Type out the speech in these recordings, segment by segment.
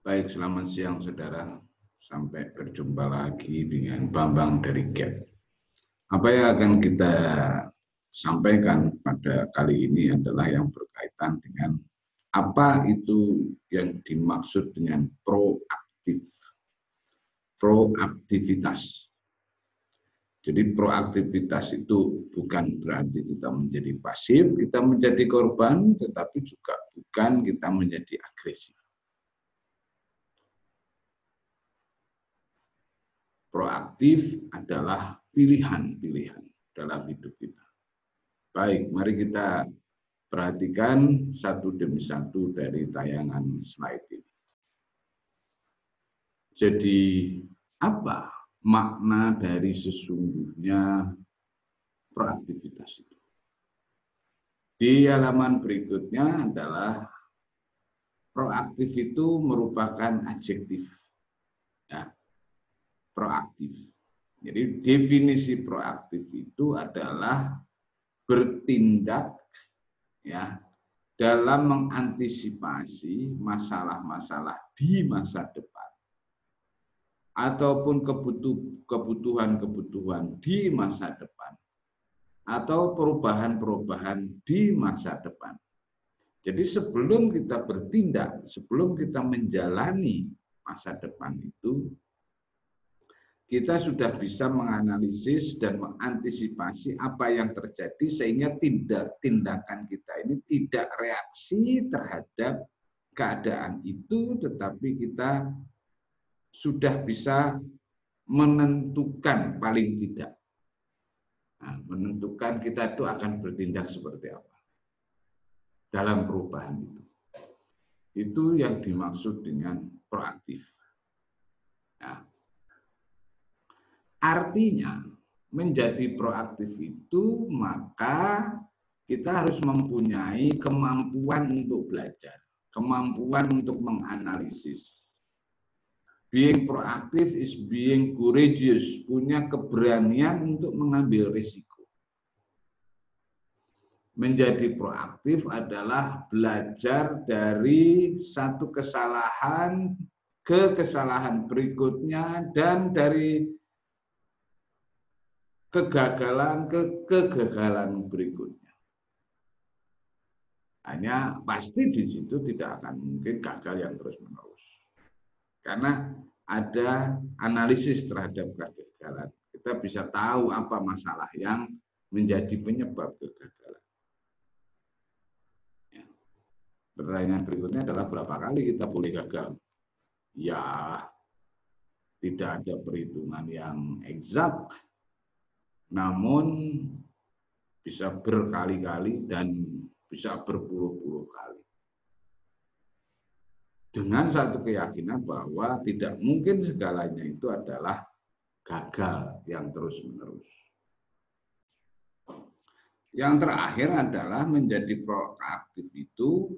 Baik, selamat siang saudara. Sampai berjumpa lagi dengan Bambang dari GAP. Apa yang akan kita sampaikan pada kali ini adalah yang berkaitan dengan apa itu yang dimaksud dengan proaktivitas. Jadi proaktivitas itu bukan berarti kita menjadi pasif, kita menjadi korban, tetapi juga bukan kita menjadi agresif. Proaktif adalah pilihan-pilihan dalam hidup kita. Baik, mari kita perhatikan satu demi satu dari tayangan slide ini. Jadi, apa makna dari sesungguhnya proaktivitas itu? Di halaman berikutnya adalah proaktif itu merupakan adjektif. Ya, proaktif. Jadi definisi proaktif itu adalah bertindak ya dalam mengantisipasi masalah-masalah di masa depan ataupun kebutuhan-kebutuhan di masa depan atau perubahan-perubahan di masa depan. Jadi sebelum kita bertindak, sebelum kita menjalani masa depan itu, kita sudah bisa menganalisis dan mengantisipasi apa yang terjadi sehingga tindakan kita ini tidak reaksi terhadap keadaan itu, tetapi kita sudah bisa menentukan paling tidak. Nah, menentukan kita itu akan bertindak seperti apa dalam perubahan itu. Itu yang dimaksud dengan proaktif. Nah, artinya, menjadi proaktif itu maka kita harus mempunyai kemampuan untuk belajar, kemampuan untuk menganalisis. Being proaktif is being courageous, punya keberanian untuk mengambil risiko. Menjadi proaktif adalah belajar dari satu kesalahan ke kesalahan berikutnya dan dari kegagalan ke kegagalan berikutnya. Hanya pasti di situ tidak akan mungkin gagal yang terus-menerus. Karena ada analisis terhadap kegagalan. Kita bisa tahu apa masalah yang menjadi penyebab kegagalan. Ya. Pertanyaan berikutnya adalah berapa kali kita boleh gagal? Ya, tidak ada perhitungan yang eksak. Namun bisa berkali-kali dan bisa berpuluh-puluh kali. Dengan satu keyakinan bahwa tidak mungkin segalanya itu adalah gagal yang terus-menerus. Yang terakhir adalah menjadi proaktif itu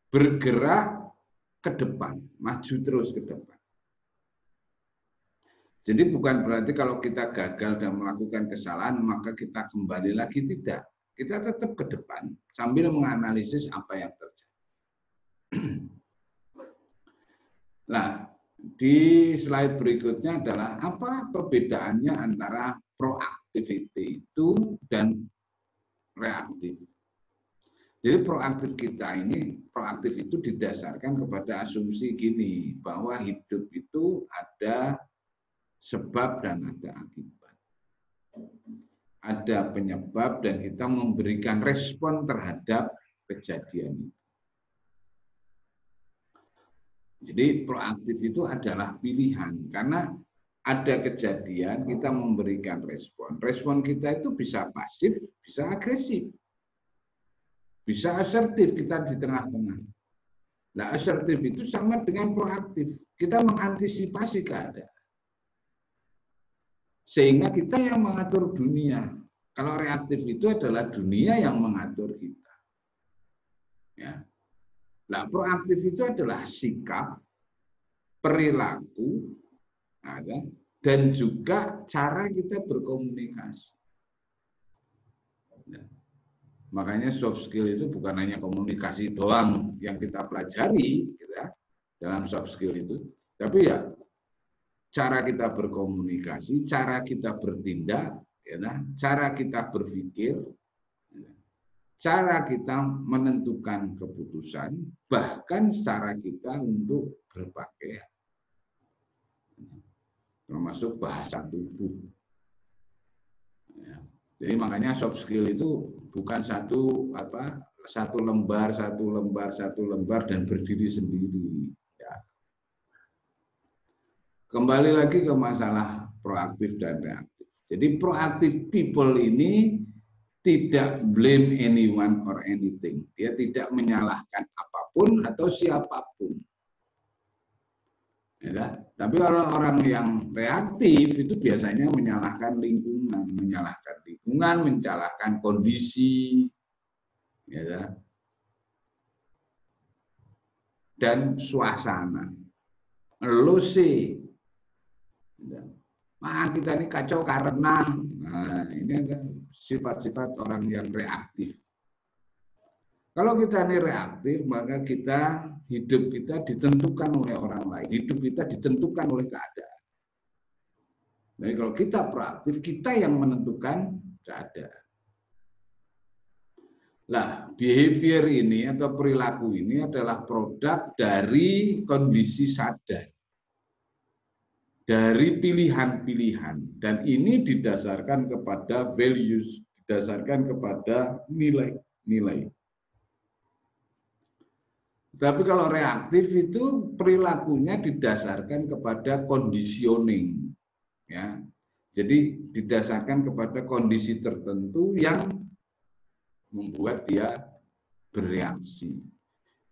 bergerak ke depan, maju terus ke depan. Jadi bukan berarti kalau kita gagal dan melakukan kesalahan, maka kita kembali lagi, tidak. Kita tetap ke depan sambil menganalisis apa yang terjadi. Nah, di slide berikutnya adalah apa perbedaannya antara proaktiviti itu dan reaktif. Jadi proaktif kita ini, proaktif itu didasarkan kepada asumsi gini, bahwa hidup itu ada sebab dan ada akibat. Ada penyebab dan kita memberikan respon terhadap kejadian itu. Jadi proaktif itu adalah pilihan, karena ada kejadian kita memberikan respon. Respon kita itu bisa pasif, bisa agresif. Bisa asertif, kita di tengah-tengah. Nah, asertif itu sama dengan proaktif. Kita mengantisipasi keadaan. Sehingga kita yang mengatur dunia. Kalau reaktif itu adalah dunia yang mengatur kita. Ya. Nah, proaktif itu adalah sikap, perilaku, dan juga cara kita berkomunikasi. Nah, makanya soft skill itu bukan hanya komunikasi doang yang kita pelajari, gitu ya. dalam soft skill itu. Tapi ya cara kita berkomunikasi, cara kita bertindak, ya, cara kita berpikir, cara kita menentukan keputusan, bahkan cara kita untuk berpakaian, termasuk bahasa tubuh. Ya. Jadi makanya soft skill itu bukan satu lembar dan berdiri sendiri. Ya. Kembali lagi ke masalah proaktif dan reaktif. Jadi proaktif people ini tidak blame anyone or anything. Dia tidak menyalahkan apapun atau siapapun. Ya, tapi kalau orang yang reaktif itu biasanya menyalahkan lingkungan, menyalahkan kondisi, ya, dan suasana. Lo sih, kita ini kacau karena, ini ada sifat-sifat orang yang reaktif. Kalau kita ini reaktif, maka hidup kita ditentukan oleh orang lain, hidup kita ditentukan oleh keadaan. Jadi kalau kita proaktif, kita yang menentukan keadaan. Nah, behavior ini atau perilaku ini adalah produk dari kondisi sadar, dari pilihan-pilihan, dan ini didasarkan kepada values, didasarkan kepada nilai-nilai. Tapi kalau reaktif itu perilakunya didasarkan kepada conditioning, ya. Jadi didasarkan kepada kondisi tertentu yang membuat dia bereaksi.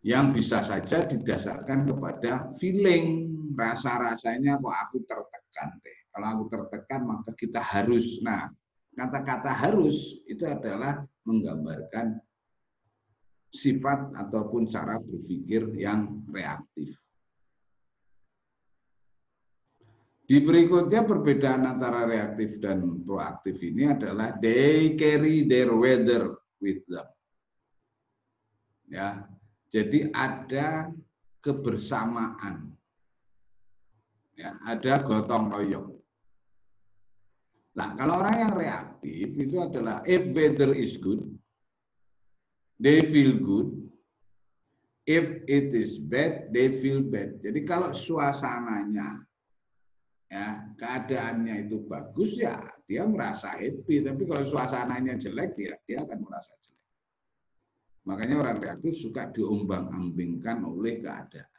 Yang bisa saja didasarkan kepada feeling, rasa-rasanya kok aku tertekan deh. Kalau aku tertekan maka kita harus. Nah, kata-kata harus itu adalah menggambarkan sifat ataupun cara berpikir yang reaktif. Di berikutnya perbedaan antara reaktif dan proaktif ini adalah they carry their weather with them. Ya, jadi ada kebersamaan. Ya, ada gotong royong. Nah, kalau orang yang reaktif itu adalah if weather is good, they feel good. If it is bad, they feel bad. Jadi kalau suasananya, ya keadaannya itu bagus, ya dia merasa happy. Tapi kalau suasananya jelek, dia akan merasa jelek. Makanya orang reaktif suka diombang-ambingkan oleh keadaan.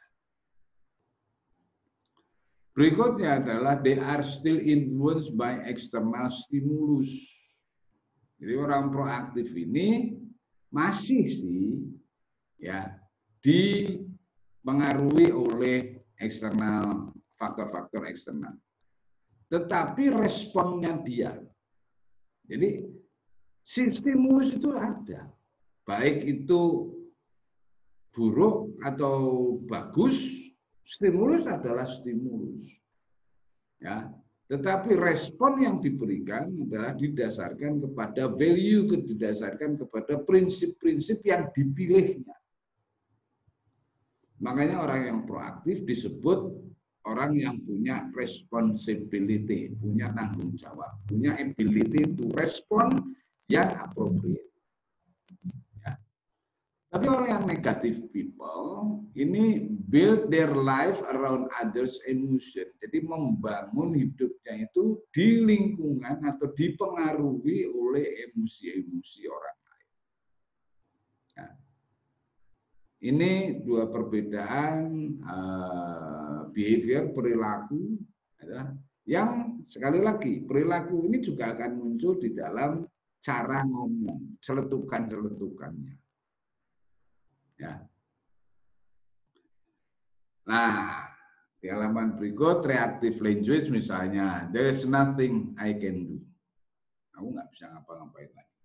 Berikutnya adalah they are still influenced by external stimulus. Jadi orang proaktif ini masih sih, ya, dipengaruhi oleh eksternal, faktor-faktor eksternal. Tetapi responnya dia. Jadi si stimulus itu ada. Baik itu buruk atau bagus, stimulus adalah stimulus. Ya, tetapi respon yang diberikan adalah didasarkan kepada value, didasarkan kepada prinsip-prinsip yang dipilihnya. Makanya orang yang proaktif disebut orang yang punya responsibility, punya tanggung jawab, punya ability to respond yang appropriate. Ya. Tapi orang yang negative people ini build their life around others' emotion. Jadi membangun hidupnya itu di lingkungan atau dipengaruhi oleh emosi-emosi orang lain. Ya. Ini dua perbedaan behavior, perilaku, yang sekali lagi perilaku ini juga akan muncul di dalam cara ngomong, celetukan-celetukannya. Ya. Nah, di halaman berikut reactive language misalnya, there is nothing I can do. Aku nggak bisa ngapa-ngapain lagi.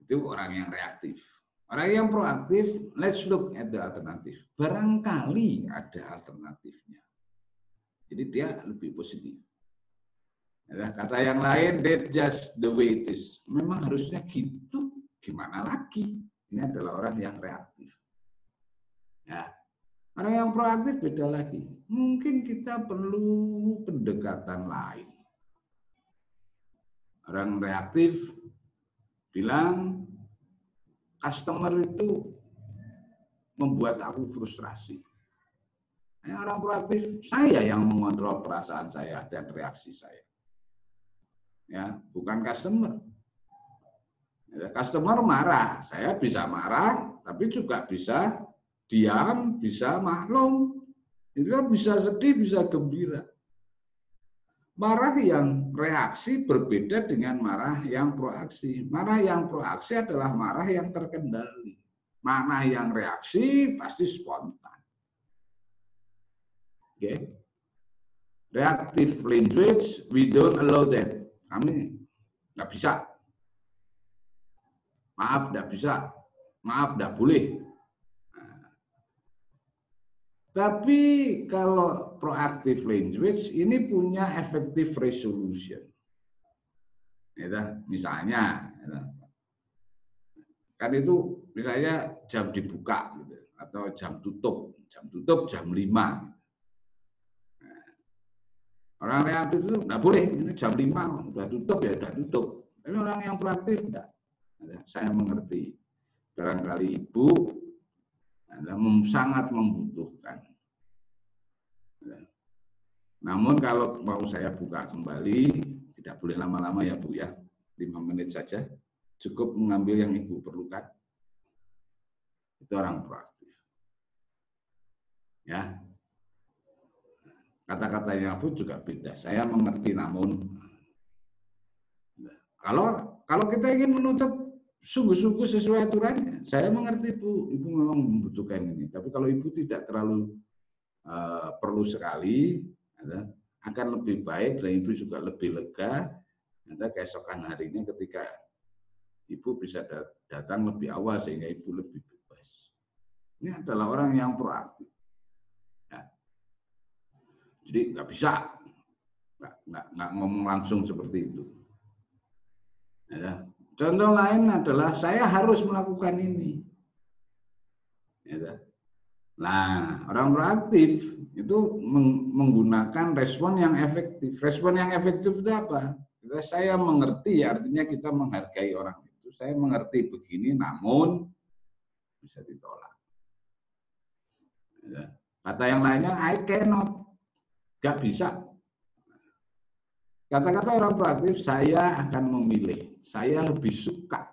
Itu orang yang reaktif. Orang yang proaktif, let's look at the alternative. Barangkali ada alternatifnya. Jadi dia lebih positif. Kata yang lain, that's just the way it is. Memang harusnya gitu, gimana lagi? Ini adalah orang yang reaktif. Ya. Orang yang proaktif beda lagi. Mungkin kita perlu pendekatan lain. Orang reaktif bilang customer itu membuat aku frustrasi. Orang proaktif, saya yang mengontrol perasaan saya dan reaksi saya. Ya, bukan customer. Customer marah, saya bisa marah, tapi juga bisa diam, bisa maklum. Itu kan bisa sedih, bisa gembira. Marah yang reaksi berbeda dengan marah yang proaksi. Marah yang proaksi adalah marah yang terkendali. Marah yang reaksi pasti spontan. Oke. Reactive language, we don't allow that. Kami nggak bisa. Maaf, nggak bisa. Maaf, nggak boleh. Tapi kalau proactive language ini punya effective resolution. Ya, misalnya, kan itu misalnya jam dibuka gitu, atau jam tutup jam 5. Orang reaktif itu nggak boleh, ini jam 5 udah tutup ya udah tutup. Tapi orang yang proaktif enggak. Saya mengerti. Barangkali ibu sangat membutuhkan. Namun kalau mau saya buka kembali, tidak boleh lama-lama ya Bu ya, 5 menit saja, cukup mengambil yang Ibu perlukan. Itu orang proaktif. Ya, kata-katanya pun juga beda. Saya mengerti, namun kalau kita ingin menutup sungguh-sungguh sesuai aturannya, saya mengerti Bu, Ibu memang membutuhkan ini. Tapi kalau Ibu tidak terlalu perlu sekali, akan lebih baik dan Ibu juga lebih lega. Keesokan harinya ketika Ibu bisa datang lebih awal sehingga Ibu lebih bebas. Ini adalah orang yang proaktif. Ya. Jadi nggak bisa, nggak ngomong langsung seperti itu. Ya. Contoh lain adalah saya harus melakukan ini. Ya. Nah, orang proaktif itu menggunakan respon yang efektif. Respon yang efektif itu apa? Saya mengerti, artinya kita menghargai orang itu. Saya mengerti begini, namun bisa ditolak. Kata yang lainnya, I cannot, nggak bisa. Kata-kata orang proaktif, saya akan memilih, saya lebih suka.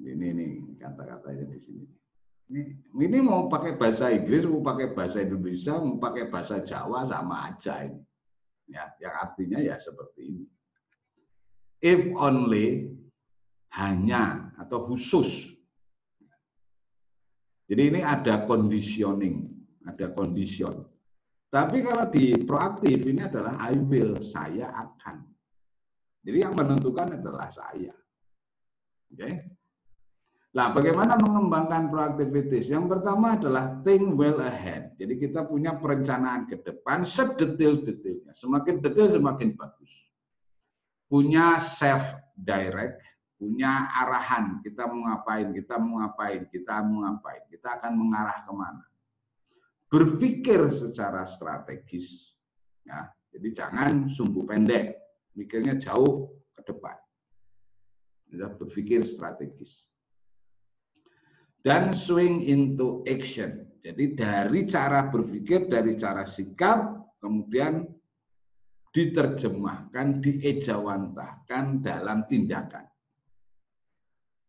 Ini kata-katanya di sini. Ini mau pakai bahasa Inggris, mau pakai bahasa Indonesia, mau pakai bahasa Jawa sama aja ini. Ya, yang artinya ya seperti ini. If only, hanya atau khusus. Jadi ini ada conditioning, ada condition. Tapi kalau di proaktif ini adalah I will, saya akan. Jadi yang menentukan adalah saya. Oke. Nah, bagaimana mengembangkan proaktivitas? Yang pertama adalah think well ahead. Jadi kita punya perencanaan ke depan sedetail-detailnya. Semakin detail semakin bagus. Punya self direct, punya arahan. Kita mau ngapain, kita mau ngapain, kita mau ngapain. Kita akan mengarah kemana. Berpikir secara strategis. Ya, jadi jangan sumbu pendek. Mikirnya jauh ke depan. Kita berpikir strategis. Dan swing into action. Jadi dari cara berpikir, dari cara sikap, kemudian diterjemahkan, diejawantahkan dalam tindakan.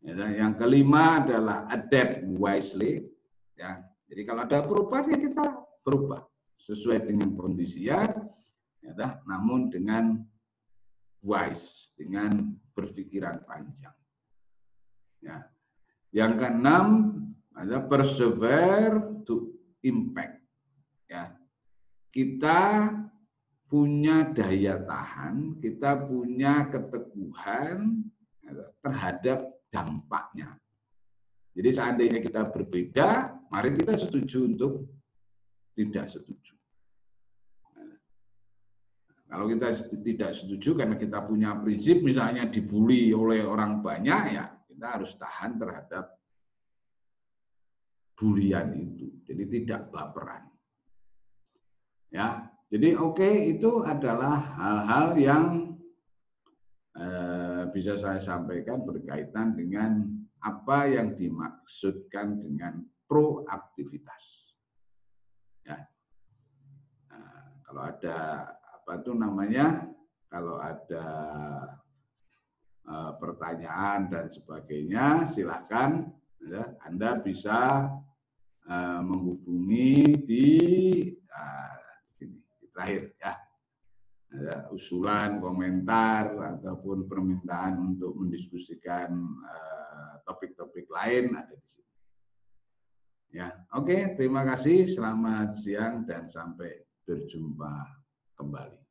Yang kelima adalah adapt wisely. Ya, jadi kalau ada perubahan ya kita berubah sesuai dengan kondisi ya, namun dengan wise, dengan berpikiran panjang. Ya. Yang keenam adalah persevere to impact. Ya. Kita punya daya tahan, kita punya keteguhan terhadap dampaknya. Jadi seandainya kita berbeda, mari kita setuju untuk tidak setuju. Kalau kita tidak setuju karena kita punya prinsip, misalnya dibully oleh orang banyak, ya kita harus tahan terhadap kepedulian itu. Jadi tidak baperan. Ya, jadi oke, itu adalah hal-hal yang bisa saya sampaikan berkaitan dengan apa yang dimaksudkan dengan proaktivitas. Ya. Nah, kalau ada apa itu namanya, kalau ada pertanyaan dan sebagainya, silakan ya, Anda bisa menghubungi di sini, di terakhir ya. Ada usulan, komentar, ataupun permintaan untuk mendiskusikan topik-topik lain ada di sini. Ya, oke, terima kasih. Selamat siang dan sampai berjumpa kembali.